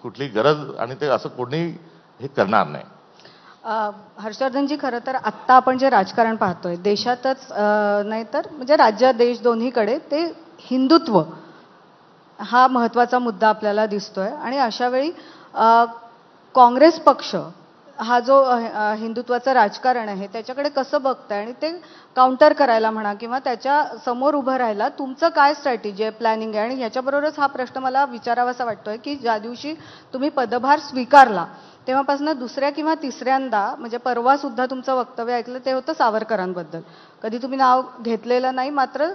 कुठली गरज आणि ते असं कोणी हे करणार नाही. हर्षवर्धनजी, खरं तर आत्ता आपण जे राजकारण पाहतोय देशातच नाही तर म्हणजे राज्य देश दोन्हीकडे ते हिंदुत्व हा महत्त्वाचा मुद्दा आपल्याला दिसतोय. आणि अशा वेळी काँग्रेस पक्ष हा जो हिंदुत्वाचं राजकारण आहे त्याच्याकडे कसं बघताय आणि ते काउंटर करायला म्हणा किंवा त्याच्या समोर उभं राहायला तुमचं काय स्ट्रॅटेजी आहे, प्लॅनिंग आहे? आणि ह्याच्याबरोबरच हा प्रश्न मला विचारावासा वाटतोय की ज्या दिवशी तुम्ही पदभार स्वीकारला तेव्हापासून दुसऱ्या किंवा तिसऱ्यांदा म्हणजे परवा सुद्धा तुमचं वक्तव्य ऐकलं ते होतं सावरकरांबद्दल. कधी तुम्ही नाव घेतलेलं नाही, मात्र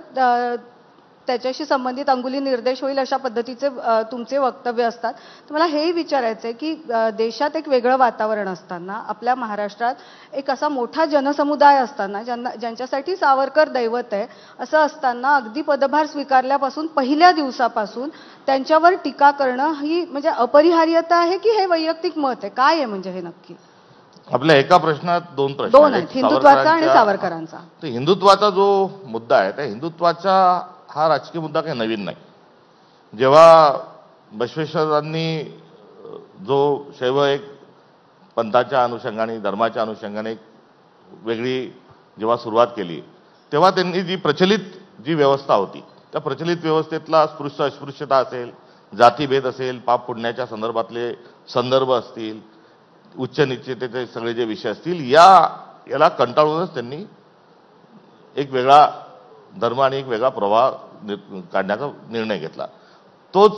त्याच्याशी संबंधित अंगुली निर्देश होईल अशा पद्धतीचे तुमचे वक्तव्य असतात. तर मला हेही विचारायचं आहे की देशात एक वेगळं वातावरण असताना, आपल्या महाराष्ट्रात एक असा मोठा जनसमुदाय असताना ज्यांच्यासाठी सावरकर दैवत आहे असं असताना अगदी पदभार स्वीकारल्यापासून पहिल्या दिवसापासून त्यांच्यावर टीका करणं ही म्हणजे अपरिहार्यता आहे की हे वैयक्तिक मत आहे? काय आहे म्हणजे हे नक्की? आपल्या एका प्रश्नात दोन प्रश्न आहेत, हिंदुत्वाचा आणि सावरकरांचा. हिंदुत्वाचा जो मुद्दा आहे त्या हिंदुत्वाचा हा राजकीय मुद्दा काही नवीन नाही. जेव्हा बसवेश्वरांनी जो शैव एक पंथाच्या अनुषंगाने धर्माच्या अनुषंगाने एक वेगळी जेव्हा सुरुवात केली तेव्हा त्यांनी जी प्रचलित जी व्यवस्था होती त्या प्रचलित व्यवस्थेतला स्पृश्य अस्पृश्यता असेल, जातीभेद असेल, पाप पुण्याच्या संदर्भातले संदर्भ असतील, उच्च निश्चितेचे सगळे जे विषय असतील याला कंटाळूनच त्यांनी एक वेगळा धर्म आणि एक वेगळा प्रवाह काढण्याचा निर्णय घेतला. तोच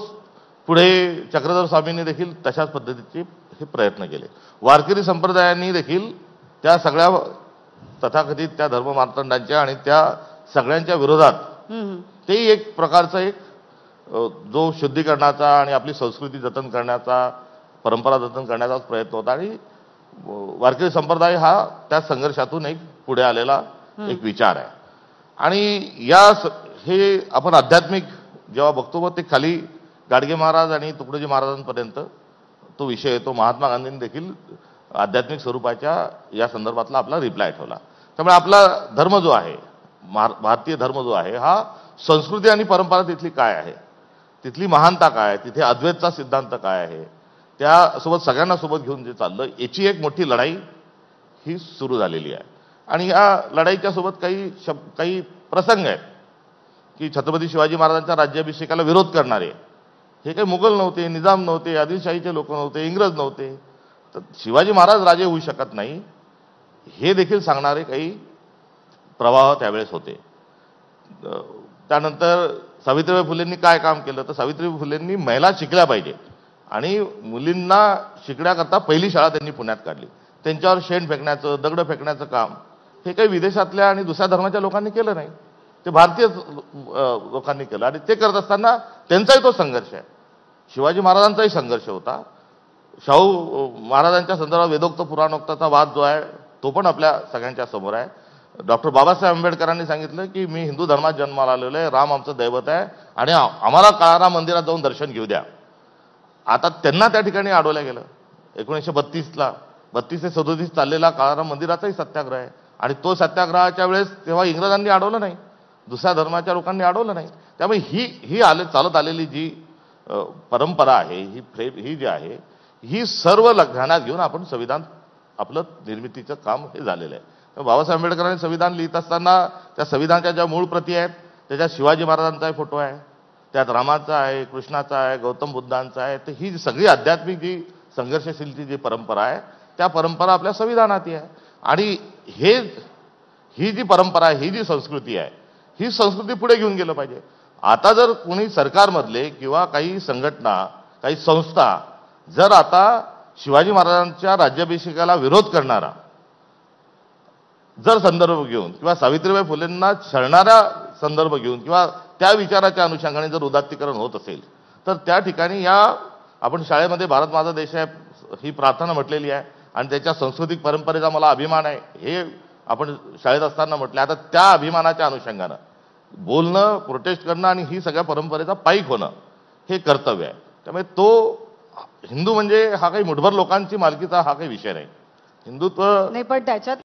पुढे चक्रधर स्वामींनी देखील तशाच पद्धतीचे हे प्रयत्न केले. वारकरी संप्रदायांनी देखील त्या सगळ्या तथाकथित त्या धर्ममार्तंडांच्या आणि त्या सगळ्यांच्या विरोधात ते एक प्रकारचा एक जो शुद्धीकरणाचा आणि आपली संस्कृती जतन करण्याचा, परंपरा जतन करण्याचाच प्रयत्न होता. आणि वारकरी संप्रदाय हा त्या संघर्षातून एक पुढे आलेला एक विचार आहे. आणि हे आपण आध्यात्मिक जेव्हा बघतो ते खाली गाडगे महाराज आणि तुकडोजी महाराजांपर्यंत तो विषय येतो. महात्मा गांधींनी देखील आध्यात्मिक स्वरूपाच्या या संदर्भातला आपला रिप्लाय ठेवला. त्यामुळे आपला धर्म जो आहे, भारतीय धर्म जो आहे हा संस्कृती आणि परंपरा तिथली काय आहे, तिथली महानता काय आहे, तिथे अद्वैतचा सिद्धांत काय आहे, त्यासोबत सगळ्यांना सोबत घेऊन जे चाललं याची एक मोठी लढाई ही सुरू झालेली आहे. आणि या लढाईच्या सोबत काही प्रसंग आहेत की छत्रपती शिवाजी महाराजांच्या राज्याभिषेकाला विरोध करणारे हे काही मुघल नव्हते, निजाम नव्हते, आदिलशाहीचे लोक नव्हते, इंग्रज नव्हते. तर शिवाजी महाराज राजे होऊ शकत नाही हे देखील सांगणारे काही प्रवाह त्यावेळेस होते. त्यानंतर सावित्रीबाई फुलेंनी काय काम केलं तर सावित्रीबाई फुलेंनी महिला शिकल्या पाहिजे आणि मुलींना शिकण्याकरता पहिली शाळा त्यांनी पुण्यात काढली. त्यांच्यावर शेण फेकण्याचं, दगड फेकण्याचं काम हे काही विदेशातल्या आणि दुसऱ्या धर्माच्या लोकांनी केलं नाही, ते भारतीय लोकांनी केलं. आणि ते करत असताना त्यांचाही तो संघर्ष आहे, शिवाजी महाराजांचाही संघर्ष होता. शाहू महाराजांच्या संदर्भात वेदोक्त पुराणोक्ताचा वाद जो आहे तो पण आपल्या सगळ्यांच्या समोर आहे. डॉक्टर बाबासाहेब आंबेडकरांनी सांगितलं की मी हिंदू धर्मात जन्माला आलेलो आहे, राम आमचं दैवत आहे आणि आम्हाला काळाराम मंदिरात जाऊन दर्शन घेऊ द्या. आता त्यांना त्या ठिकाणी अडवलं गेलं. 1932ला 32 ते 37 चाललेला काळाराम मंदिराचाही सत्याग्रह आहे आणि तो सत्याग्रहाच्या वेळेस तेव्हा इंग्रजांनी अडवलं नाही, दुसऱ्या धर्माच्या लोकांनी अडवलं नाही. त्यामुळे ही चालत आलेली जी परंपरा आहे, ही जी आहे ही सर्व ध्यानात घेऊन आपण संविधान आपलं निर्मितीचं काम हे झालेलं आहे. बाबासाहेब आंबेडकरांनी संविधान लिहित असताना त्या संविधानाच्या ज्या मूळ प्रती आहेत त्याच्यात शिवाजी महाराजांचा फोटो आहे, त्यात रामाचा आहे, कृष्णाचा आहे, गौतम बुद्धांचा आहे. तर ही सगळी आध्यात्मिक जी संघर्षशीलची जी परंपरा आहे त्या परंपरा आपल्या संविधानात आहे. आणि ही जी परंपरा आहे, ही जी संस्कृती आहे, ही संस्कृती पुढे घेऊन गेलं पाहिजे. आता जर कोणी सरकारमधले किंवा काही संघटना, काही संस्था जर आता शिवाजी महाराजांच्या राज्याभिषेकाला विरोध करणारा जर संदर्भ घेऊन किंवा सावित्रीबाई फुलेंना छळणारा संदर्भ घेऊन किंवा त्या विचाराच्या अनुषंगाने जर उदात्तीकरण होत असेल तर त्या ठिकाणी आपण शाळेमध्ये भारत माझा देश आहे ही प्रार्थना म्हटलेली आहे आणि त्याच्या सांस्कृतिक परंपरेचा मला अभिमान आहे हे आपण शाळेत असताना म्हटलं. आता त्या अभिमानाच्या अनुषंगानं बोलणं, प्रोटेस्ट करणं आणि ही सगळ्या परंपरेचा पाईक होणं हे कर्तव्य आहे. त्यामुळे तो हिंदू म्हणजे हा काही मुठभर लोकांची मालकीचा हा काही विषय नाही. हिंदुत्व नाही, पण त्याच्यात